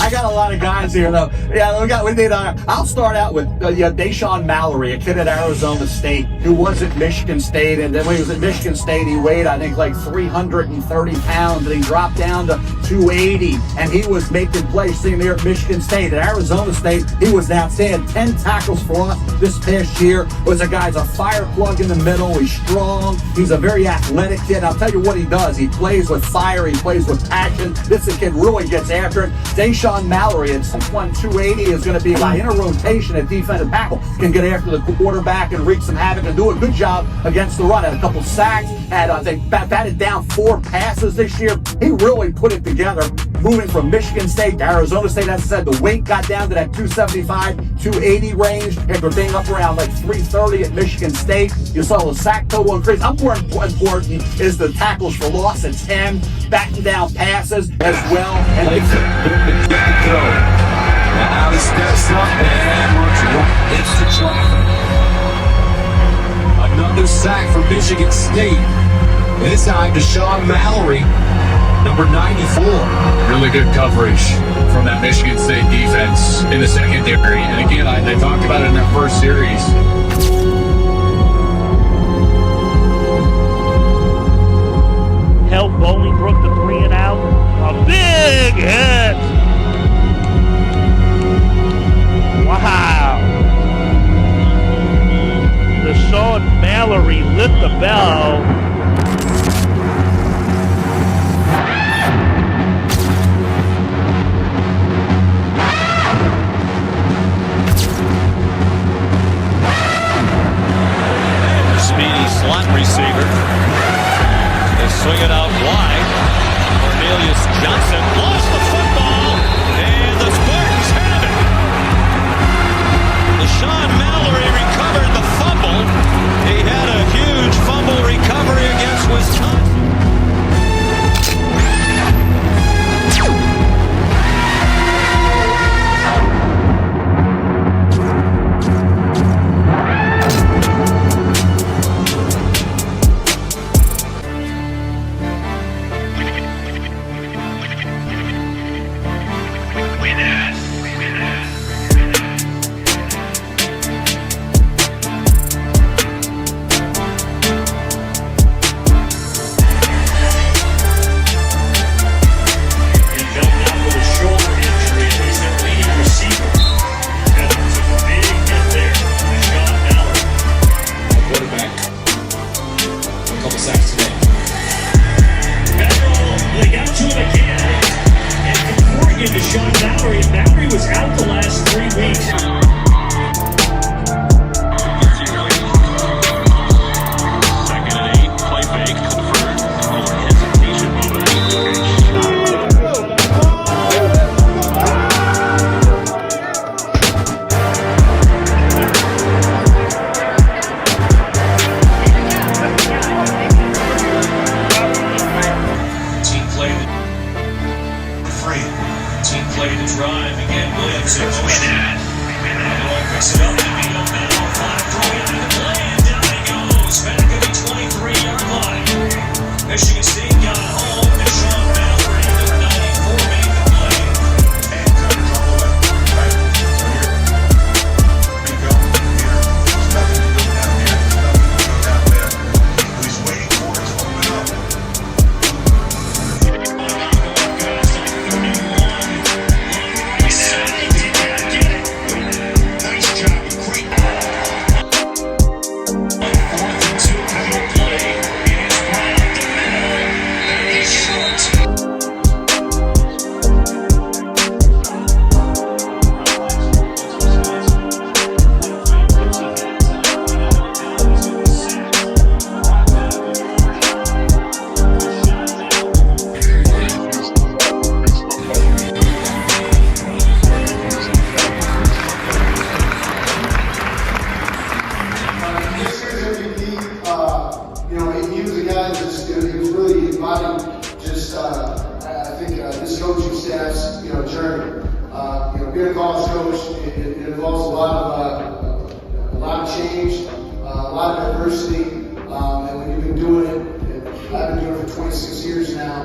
I got a lot of guys here, though. Yeah, we need. I'll start out with Deshaun Mallory, a kid at Arizona State who was at Michigan State, and then when he was at Michigan State, he weighed, I think, like 330 pounds, and he dropped down to 280, and he was making plays sitting there at Michigan State. At Arizona State, he was outstanding. 10 tackles for loss this past year. Was a guy's a fire plug in the middle. He's strong. He's a very athletic kid. I'll tell you what he does. He plays with fire. He plays with passion. This kid really gets after it. Deshaun Mallory at 6'1", 280 is going to be in a rotation at defensive tackle. Can get after the quarterback and wreak some havoc and do a good job against the run. Had a couple sacks. Had they batted down 4 passes this year. He really put it together. Moving from Michigan State to Arizona State, as I said, the weight got down to that 275, 280 range after being up around like 330 at Michigan State. You saw the sack total increase. More important is the tackles for loss at 10, backing down passes as well. And now he steps up and it's the jump. Another sack for Michigan State. This time Deshaun Mallory, number 94. Really good coverage from that Michigan State defense in the secondary. And again, I talked about it in that first series. Help Bolingbrook to 3 and out. A big hit. Wow. Deshaun Mallory lit the bell. Slot receiver. They swing it out wide. Cornelius Johnson lost the football, and the Spartans have it. Deshaun Mallory recovered the fumble. He had a huge fumble recovery against Wisconsin. Mallory was out the last 3 weeks. Drive again, Williams in motion. Picks it up, maybe no now. Fly throw into the play, and down he goes. Back at the 23-yard line. Michigan State got home. Deshaun Mallory, the 94, made the play. And comes all the way. Right. So here we go. Here. There's nothing to go down here. There's nothing to go down there. He's waiting for it to open up. This coaching staff's journey. Being a college coach, it involves a lot of change, a lot of adversity, and when you've been doing it, I've been doing it for 26 years now.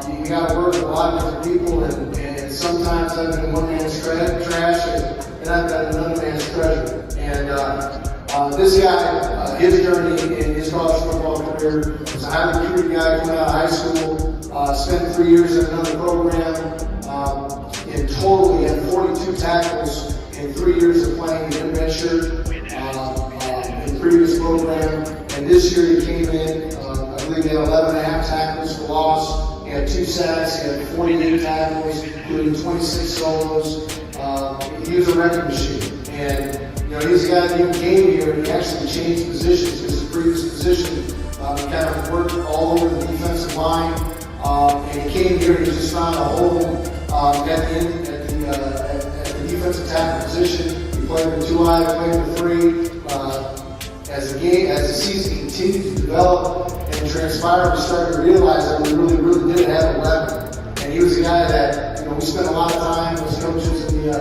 You got to work with a lot of different people, and and sometimes I've been one man's trash, and I've been another man's treasure. And this guy, his journey in his college football career was a highly recruited guy coming out of high school, spent 3 years in another program. In total, he had 42 tackles in 3 years of playing in adventure in the previous program. And this year he came in, I believe he had 11 and a half tackles for loss. He had 2 sacks, he had 48 tackles, including 26 solos. He was a wrecking machine. And he's a guy that even came here and he actually changed positions because his previous position kind of worked all over the defensive line. And he came here and he just found a hole at the defensive tackle position. He played with 2 eyes, played with 3. As the season continued to develop and transpire, we started to realize that we really did have a weapon. And he was a guy that we spent a lot of time as coaches in the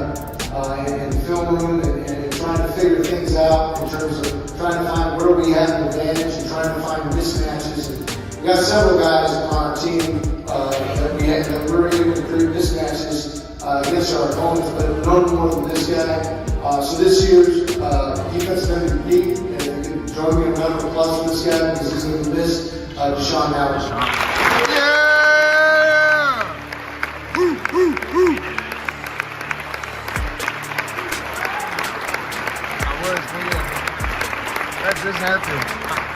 film room and trying to figure things out in terms of trying to find where we had an advantage and trying to find mismatches. And we got several guys on our team that we were able to create mismatches against our opponents, but none more than this guy. So this year's defensive MVP, and join me in a round of applause for this guy because he's going to miss Deshaun Mallory. That just happened.